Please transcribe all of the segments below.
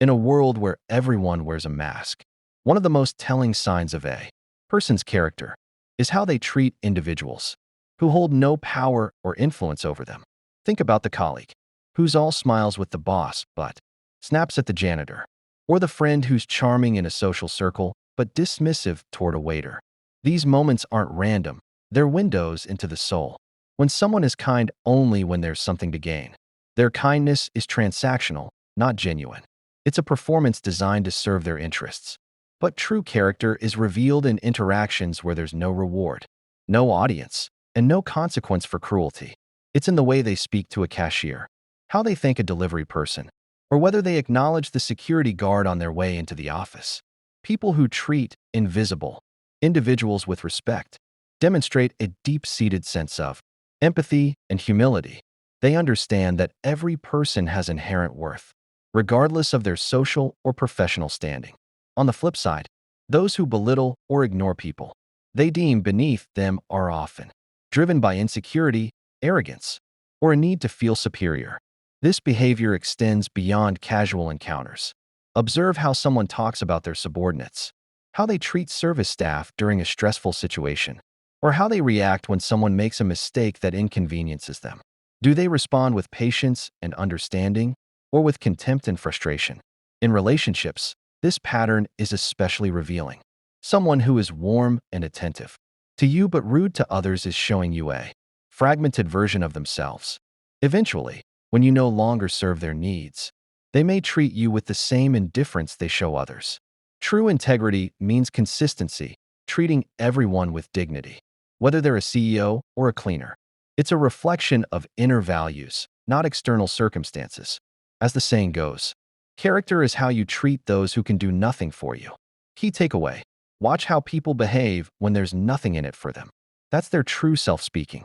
In a world where everyone wears a mask, one of the most telling signs of a person's character is how they treat individuals who hold no power or influence over them. Think about the colleague who's all smiles with the boss but snaps at the janitor, or the friend who's charming in a social circle but dismissive toward a waiter. These moments aren't random, they're windows into the soul. When someone is kind only when there's something to gain, their kindness is transactional, not genuine. It's a performance designed to serve their interests. But true character is revealed in interactions where there's no reward, no audience, and no consequence for cruelty. It's in the way they speak to a cashier, how they thank a delivery person, or whether they acknowledge the security guard on their way into the office. People who treat invisible individuals with respect demonstrate a deep-seated sense of empathy and humility. They understand that every person has inherent worth, regardless of their social or professional standing. On the flip side, those who belittle or ignore people they deem beneath them are often driven by insecurity, arrogance, or a need to feel superior. This behavior extends beyond casual encounters. Observe how someone talks about their subordinates, how they treat service staff during a stressful situation, or how they react when someone makes a mistake that inconveniences them. Do they respond with patience and understanding, or with contempt and frustration? In relationships, this pattern is especially revealing. Someone who is warm and attentive to you but rude to others is showing you a fragmented version of themselves. Eventually, when you no longer serve their needs, they may treat you with the same indifference they show others. True integrity means consistency, treating everyone with dignity, whether they're a CEO or a cleaner. It's a reflection of inner values, not external circumstances. As the saying goes, character is how you treat those who can do nothing for you. Key takeaway: watch how people behave when there's nothing in it for them. That's their true self speaking.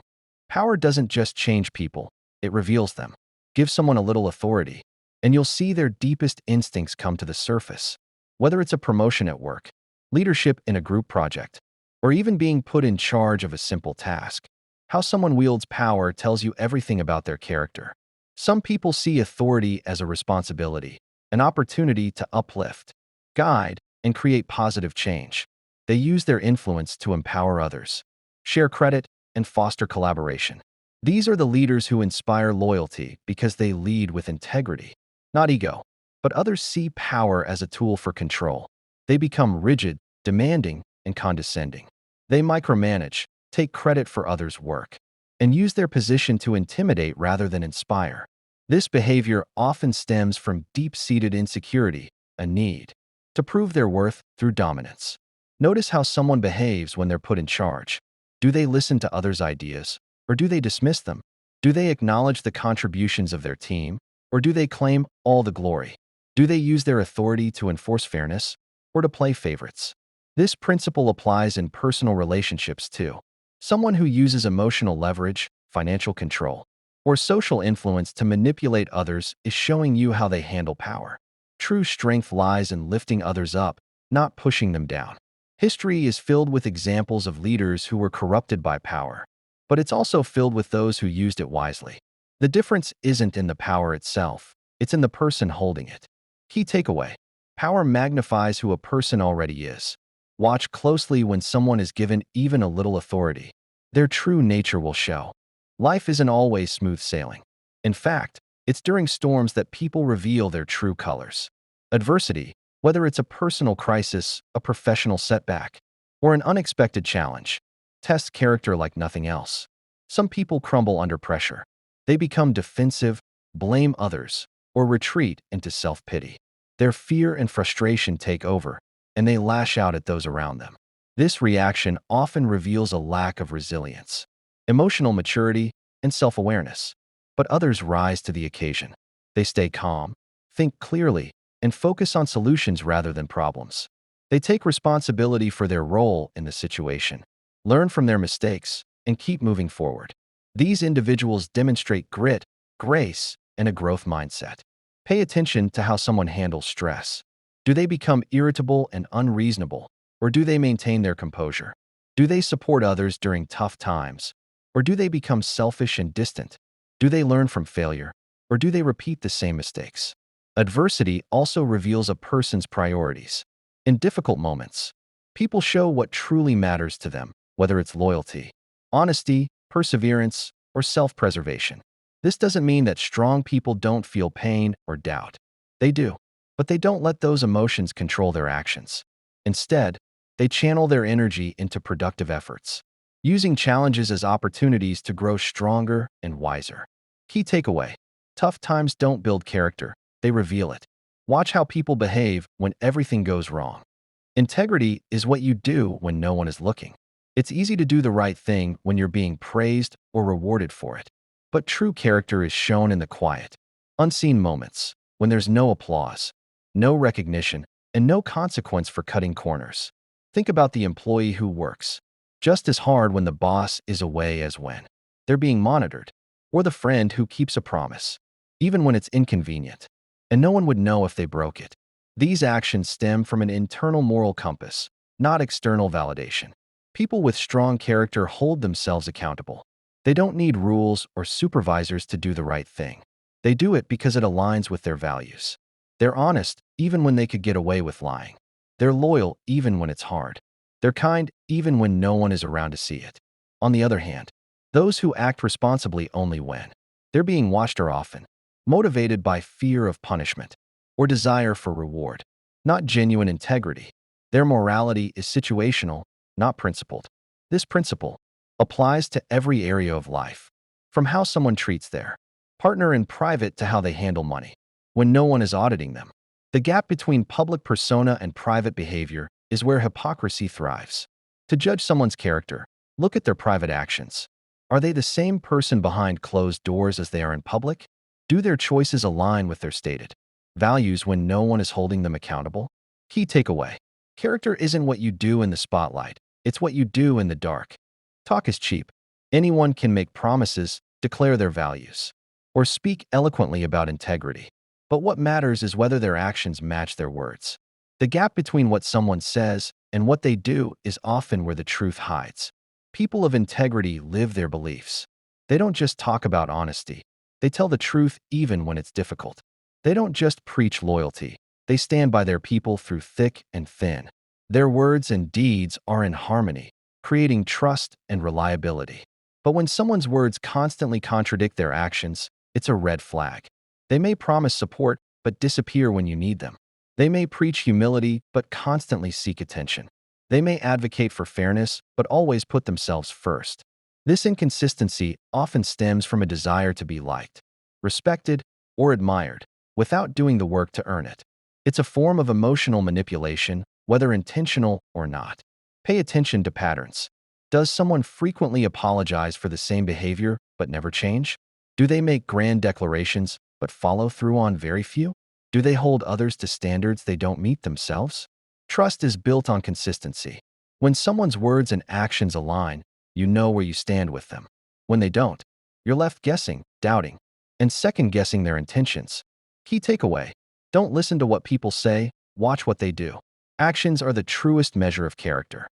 Power doesn't just change people, it reveals them. Give someone a little authority, and you'll see their deepest instincts come to the surface. Whether it's a promotion at work, leadership in a group project, or even being put in charge of a simple task, how someone wields power tells you everything about their character. Some people see authority as a responsibility, an opportunity to uplift, guide, and create positive change. They use their influence to empower others, share credit, and foster collaboration. These are the leaders who inspire loyalty because they lead with integrity, not ego. But others see power as a tool for control. They become rigid, demanding, and condescending. They micromanage, take credit for others' work, and use their position to intimidate rather than inspire. This behavior often stems from deep-seated insecurity, a need to prove their worth through dominance. Notice how someone behaves when they're put in charge. Do they listen to others' ideas, or do they dismiss them? Do they acknowledge the contributions of their team, or do they claim all the glory? Do they use their authority to enforce fairness, or to play favorites? This principle applies in personal relationships too. Someone who uses emotional leverage, financial control, or social influence to manipulate others is showing you how they handle power. True strength lies in lifting others up, not pushing them down. History is filled with examples of leaders who were corrupted by power, but it's also filled with those who used it wisely. The difference isn't in the power itself, it's in the person holding it. Key takeaway: power magnifies who a person already is. Watch closely when someone is given even a little authority. Their true nature will show. Life isn't always smooth sailing. In fact, it's during storms that people reveal their true colors. Adversity, whether it's a personal crisis, a professional setback, or an unexpected challenge, tests character like nothing else. Some people crumble under pressure. They become defensive, blame others, or retreat into self-pity. Their fear and frustration take over, and they lash out at those around them. This reaction often reveals a lack of resilience, emotional maturity, and self-awareness. But others rise to the occasion. They stay calm, think clearly, and focus on solutions rather than problems. They take responsibility for their role in the situation, learn from their mistakes, and keep moving forward. These individuals demonstrate grit, grace, and a growth mindset. Pay attention to how someone handles stress. Do they become irritable and unreasonable, or do they maintain their composure? Do they support others during tough times, or do they become selfish and distant? Do they learn from failure, or do they repeat the same mistakes? Adversity also reveals a person's priorities. In difficult moments, people show what truly matters to them, whether it's loyalty, honesty, perseverance, or self-preservation. This doesn't mean that strong people don't feel pain or doubt. They do, but they don't let those emotions control their actions. Instead, they channel their energy into productive efforts, using challenges as opportunities to grow stronger and wiser. Key takeaway: tough times don't build character, they reveal it. Watch how people behave when everything goes wrong. Integrity is what you do when no one is looking. It's easy to do the right thing when you're being praised or rewarded for it. But true character is shown in the quiet, unseen moments, when there's no applause, no recognition, and no consequence for cutting corners. Think about the employee who works just as hard when the boss is away as when they're being monitored, or the friend who keeps a promise, even when it's inconvenient, and no one would know if they broke it. These actions stem from an internal moral compass, not external validation. People with strong character hold themselves accountable. They don't need rules or supervisors to do the right thing. They do it because it aligns with their values. They're honest even when they could get away with lying. They're loyal even when it's hard. They're kind even when no one is around to see it. On the other hand, those who act responsibly only when they're being watched are often motivated by fear of punishment or desire for reward, not genuine integrity. Their morality is situational, not principled. This principle applies to every area of life, from how someone treats their partner in private to how they handle money when no one is auditing them. The gap between public persona and private behavior is where hypocrisy thrives. To judge someone's character, look at their private actions. Are they the same person behind closed doors as they are in public? Do their choices align with their stated values when no one is holding them accountable? Key takeaway: character isn't what you do in the spotlight, it's what you do in the dark. Talk is cheap. Anyone can make promises, declare their values, or speak eloquently about integrity. But what matters is whether their actions match their words. The gap between what someone says and what they do is often where the truth hides. People of integrity live their beliefs. They don't just talk about honesty. They tell the truth even when it's difficult. They don't just preach loyalty. They stand by their people through thick and thin. Their words and deeds are in harmony, creating trust and reliability. But when someone's words constantly contradict their actions, it's a red flag. They may promise support, but disappear when you need them. They may preach humility, but constantly seek attention. They may advocate for fairness, but always put themselves first. This inconsistency often stems from a desire to be liked, respected, or admired, without doing the work to earn it. It's a form of emotional manipulation, whether intentional or not. Pay attention to patterns. Does someone frequently apologize for the same behavior but never change? Do they make grand declarations but follow through on very few? Do they hold others to standards they don't meet themselves? Trust is built on consistency. When someone's words and actions align, you know where you stand with them. When they don't, you're left guessing, doubting, and second-guessing their intentions. Key takeaway: don't listen to what people say, watch what they do. Actions are the truest measure of character.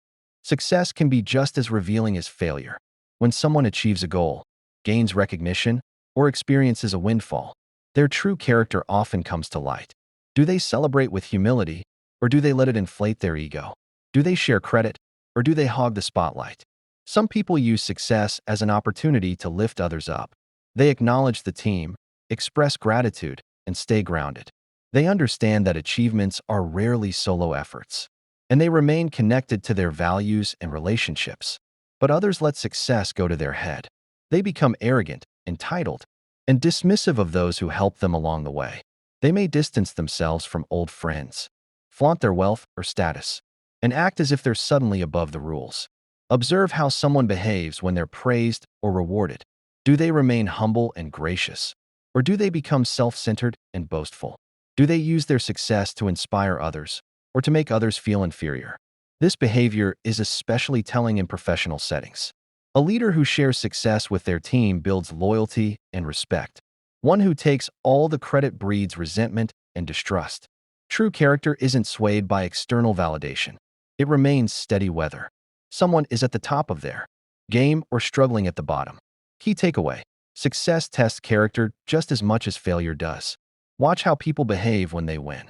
Success can be just as revealing as failure. When someone achieves a goal, gains recognition, or experiences a windfall, their true character often comes to light. Do they celebrate with humility, or do they let it inflate their ego? Do they share credit, or do they hog the spotlight? Some people use success as an opportunity to lift others up. They acknowledge the team, express gratitude, and stay grounded. They understand that achievements are rarely solo efforts, and they remain connected to their values and relationships. But others let success go to their head. They become arrogant, entitled, and dismissive of those who help them along the way. They may distance themselves from old friends, flaunt their wealth or status, and act as if they're suddenly above the rules. Observe how someone behaves when they're praised or rewarded. Do they remain humble and gracious, or do they become self-centered and boastful? Do they use their success to inspire others, or to make others feel inferior? This behavior is especially telling in professional settings. A leader who shares success with their team builds loyalty and respect. One who takes all the credit breeds resentment and distrust. True character isn't swayed by external validation. It remains steady whether someone is at the top of their game or struggling at the bottom. Key takeaway: success tests character just as much as failure does. Watch how people behave when they win.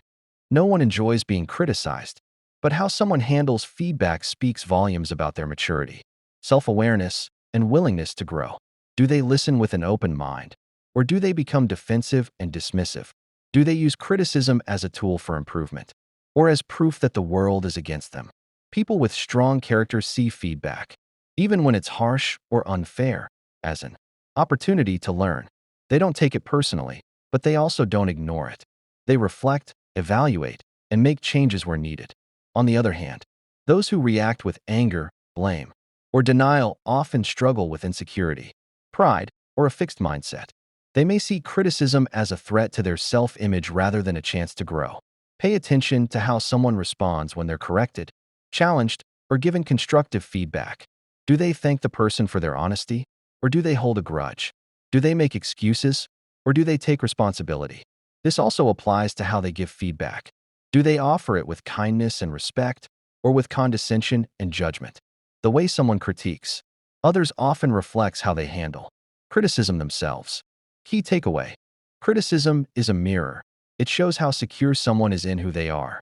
No one enjoys being criticized, but how someone handles feedback speaks volumes about their maturity, self-awareness, and willingness to grow. Do they listen with an open mind, or do they become defensive and dismissive? Do they use criticism as a tool for improvement, or as proof that the world is against them? People with strong characters see feedback, even when it's harsh or unfair, as an opportunity to learn. They don't take it personally, but they also don't ignore it. They reflect, evaluate, and make changes where needed. On the other hand, those who react with anger, blame, or denial often struggle with insecurity, pride, or a fixed mindset. They may see criticism as a threat to their self-image rather than a chance to grow. Pay attention to how someone responds when they're corrected, challenged, or given constructive feedback. Do they thank the person for their honesty, or do they hold a grudge? Do they make excuses, or do they take responsibility? This also applies to how they give feedback. Do they offer it with kindness and respect, or with condescension and judgment? The way someone critiques others often reflects how they handle criticism themselves. Key takeaway: criticism is a mirror. It shows how secure someone is in who they are.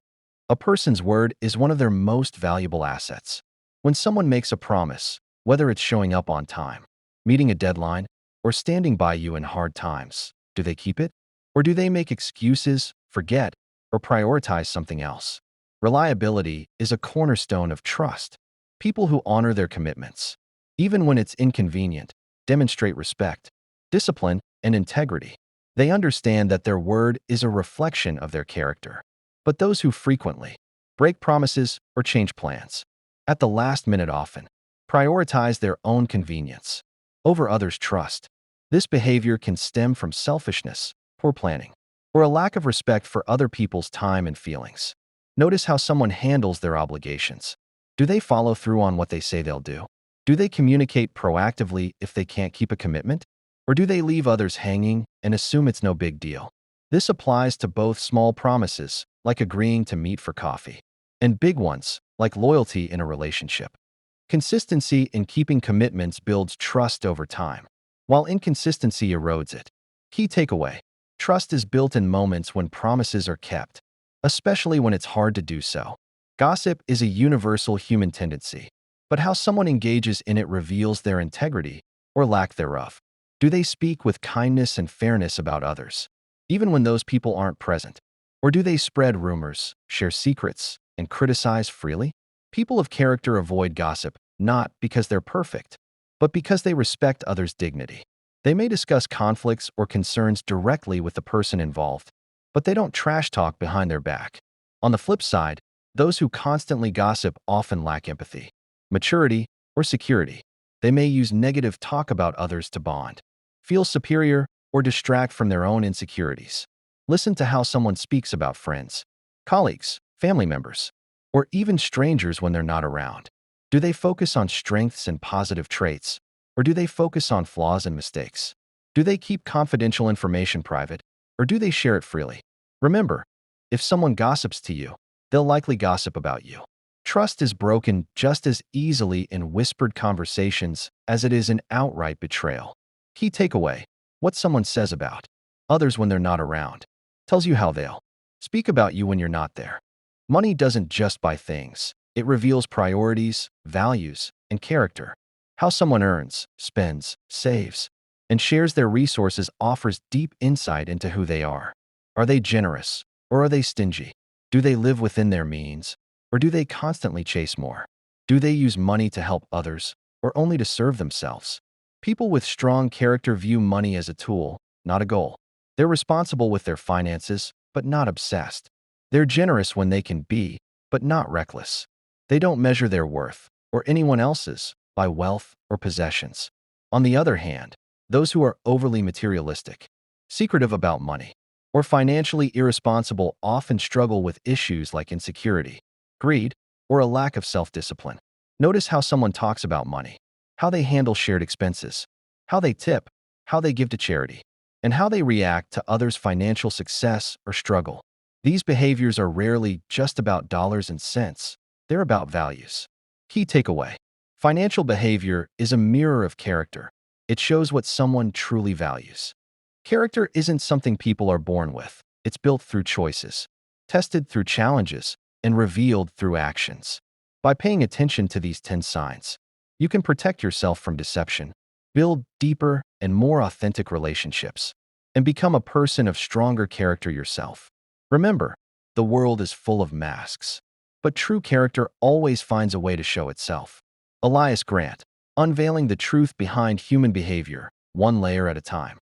A person's word is one of their most valuable assets. When someone makes a promise, whether it's showing up on time, meeting a deadline, or standing by you in hard times, do they keep it? Or do they make excuses, forget, or prioritize something else? Reliability is a cornerstone of trust. People who honor their commitments, even when it's inconvenient, demonstrate respect, discipline, and integrity. They understand that their word is a reflection of their character. But those who frequently break promises or change plans at the last minute often prioritize their own convenience over others' trust. This behavior can stem from selfishness, poor planning, or a lack of respect for other people's time and feelings. Notice how someone handles their obligations. Do they follow through on what they say they'll do? Do they communicate proactively if they can't keep a commitment? Or do they leave others hanging and assume it's no big deal? This applies to both small promises, like agreeing to meet for coffee, and big ones, like loyalty in a relationship. Consistency in keeping commitments builds trust over time, while inconsistency erodes it. Key takeaway: trust is built in moments when promises are kept, especially when it's hard to do so. Gossip is a universal human tendency, but how someone engages in it reveals their integrity or lack thereof. Do they speak with kindness and fairness about others, even when those people aren't present? Or do they spread rumors, share secrets, and criticize freely? People of character avoid gossip not because they're perfect, but because they respect others' dignity. They may discuss conflicts or concerns directly with the person involved, but they don't trash talk behind their back. On the flip side, those who constantly gossip often lack empathy, maturity, or security. They may use negative talk about others to bond, feel superior, or distract from their own insecurities. Listen to how someone speaks about friends, colleagues, family members, or even strangers when they're not around. Do they focus on strengths and positive traits, or do they focus on flaws and mistakes? Do they keep confidential information private, or do they share it freely? Remember, if someone gossips to you, they'll likely gossip about you. Trust is broken just as easily in whispered conversations as it is in outright betrayal. Key takeaway: what someone says about others when they're not around tells you how they'll speak about you when you're not there. Money doesn't just buy things. It reveals priorities, values, and character. How someone earns, spends, saves, and shares their resources offers deep insight into who they are. Are they generous, or are they stingy? Do they live within their means, or do they constantly chase more? Do they use money to help others, or only to serve themselves? People with strong character view money as a tool, not a goal. They're responsible with their finances, but not obsessed. They're generous when they can be, but not reckless. They don't measure their worth, or anyone else's, by wealth or possessions. On the other hand, those who are overly materialistic, secretive about money, or financially irresponsible often struggle with issues like insecurity, greed, or a lack of self-discipline. Notice how someone talks about money, how they handle shared expenses, how they tip, how they give to charity, and how they react to others' financial success or struggle. These behaviors are rarely just about dollars and cents. They're about values. Key takeaway: financial behavior is a mirror of character. It shows what someone truly values. Character isn't something people are born with. It's built through choices, tested through challenges, and revealed through actions. By paying attention to these 10 signs, you can protect yourself from deception, build deeper and more authentic relationships, and become a person of stronger character yourself. Remember, the world is full of masks, but true character always finds a way to show itself. Elias Grant, unveiling the truth behind human behavior, one layer at a time.